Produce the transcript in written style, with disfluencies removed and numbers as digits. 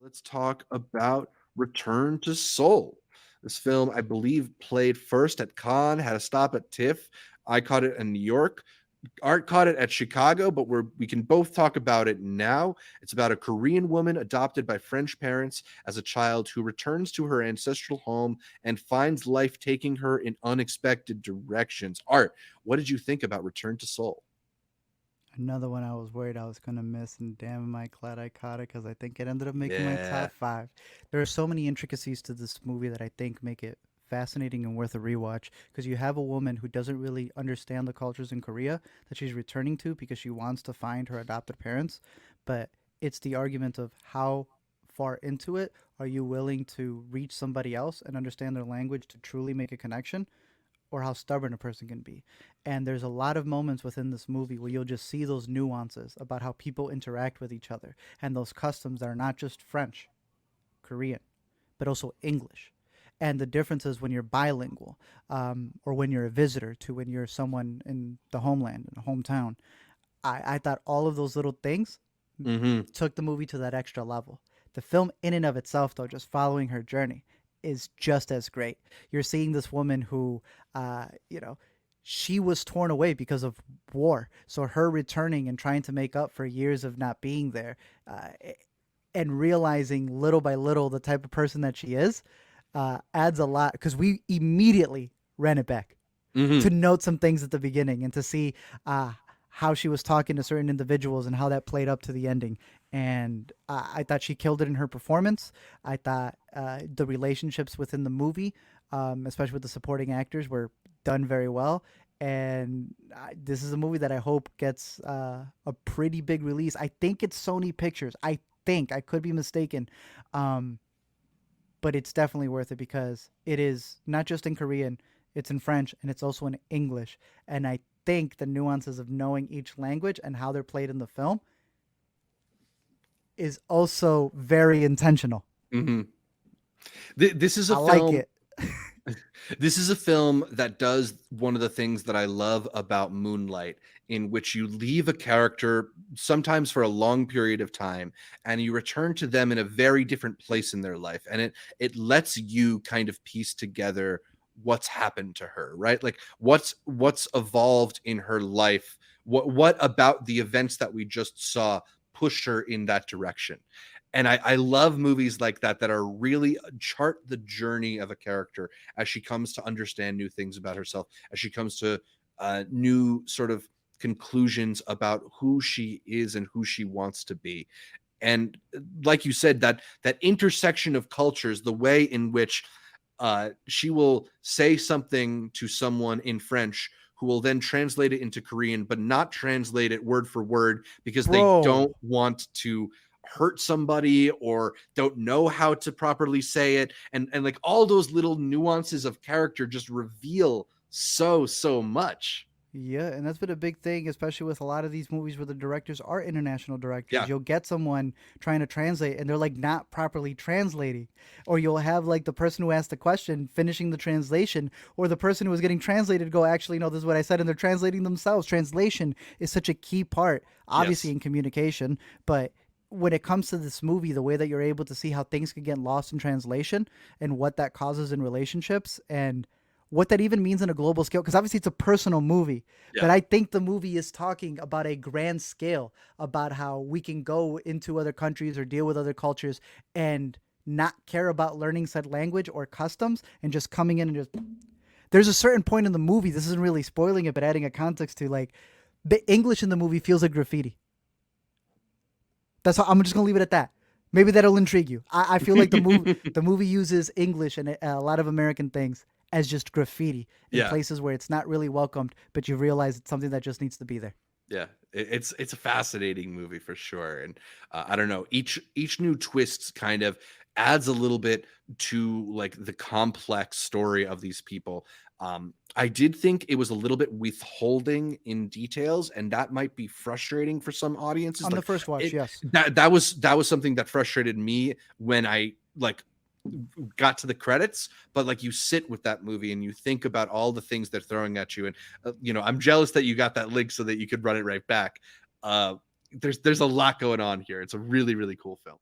Let's talk about Return to Seoul. This film, I believe, played first at Cannes, had a stop at TIFF. I caught it in New York. Art caught it at Chicago, but we can both talk about it now. It's about a Korean woman adopted by French parents as a child who returns to her ancestral home and finds life taking her in unexpected directions. Art, what did you think about Return to Seoul? Another one I was worried I was gonna miss, and damn, am I glad I caught it because I think it ended up making my Yeah. top five. There are so many intricacies to this movie that I think make it fascinating and worth a rewatch. Because you have a woman who doesn't really understand the cultures in Korea that she's returning to because she wants to find her adopted parents, but it's the argument of how far into it are you willing to reach somebody else and understand their language to truly make a connection, or how stubborn a person can be. And there's a lot of moments within this movie where you'll just see those nuances about how people interact with each other and those customs that are not just French, Korean, but also English. And the differences when you're bilingual, or when you're a visitor to when you're someone in the homeland, in a hometown. I thought all of those little things Mm-hmm. took the movie to that extra level. The film, in and of itself, though, just following her journey, is just as great. You're seeing this woman who, uh, you know, she was torn away because of war. So her returning and trying to make up for years of not being there, uh, and realizing little by little the type of person that she is, adds a lot because we immediately ran it back to Mm-hmm. note some things at the beginning and to see uh, how she was talking to certain individuals and how that played up to the ending. And I thought she killed it in her performance. I thought the relationships within the movie, especially with the supporting actors, were done very well. And this is a movie that I hope gets a pretty big release. I think it's Sony Pictures. I think I could be mistaken, um, but it's definitely worth it because it is not just in Korean, it's in French, and it's also in English. And I think the nuances of knowing each language and how they're played in the film is also very intentional. Mm-hmm. This is a I like film it. This is a film that does one of the things that I love about Moonlight, in which you leave a character sometimes for a long period of time and you return to them in a very different place in their life. And it lets you kind of piece together what's happened to her, right? Like what's evolved in her life. What about the events that we just saw pushed her in that direction? And I love movies like that that are really chart the journey of a character as she comes to understand new things about herself, as she comes to new sort of conclusions about who she is and who she wants to be. And like you said, that intersection of cultures, the way in which she will say something to someone in French who will then translate it into Korean, but not translate it word for word because they Bro, don't want to hurt somebody or don't know how to properly say it. And like all those little nuances of character just reveal so much. yeah, and that's been a big thing, especially with a lot of these movies where the directors are international directors. Yeah. You'll get someone trying to translate and they're like not properly translating. Or you'll have like the person who asked the question finishing the translation, or the person who was getting translated go, actually, no, this is what I said, and they're translating themselves. Translation is such a key part, obviously, Yes. in communication, but when it comes to this movie, the way that you're able to see how things can get lost in translation and what that causes in relationships and what that even means on a global scale, because obviously it's a personal movie, but Yeah. I think the movie is talking about a grand scale about how we can go into other countries or deal with other cultures and not care about learning said language or customs and just coming in and just, there's a certain point in the movie, this isn't really spoiling it but adding a context to, like, the English in the movie feels like graffiti. That's how I'm just gonna leave it at that. Maybe that'll intrigue you. I feel like the movie uses English and a lot of American things as just graffiti in Yeah. places where it's not really welcomed, but you realize it's something that just needs to be there. Yeah, it's a fascinating movie for sure, and I don't know, each new twist kind of adds a little bit to like the complex story of these people. I did think it was a little bit withholding in details, and that might be frustrating for some audiences. On the Like first watch, it yes. that was something that frustrated me when I like got to the credits, but like you sit with that movie and you think about all the things they're throwing at you, and I'm jealous that you got that link so that you could run it right back. uh there's a lot going on here. It's a really cool film.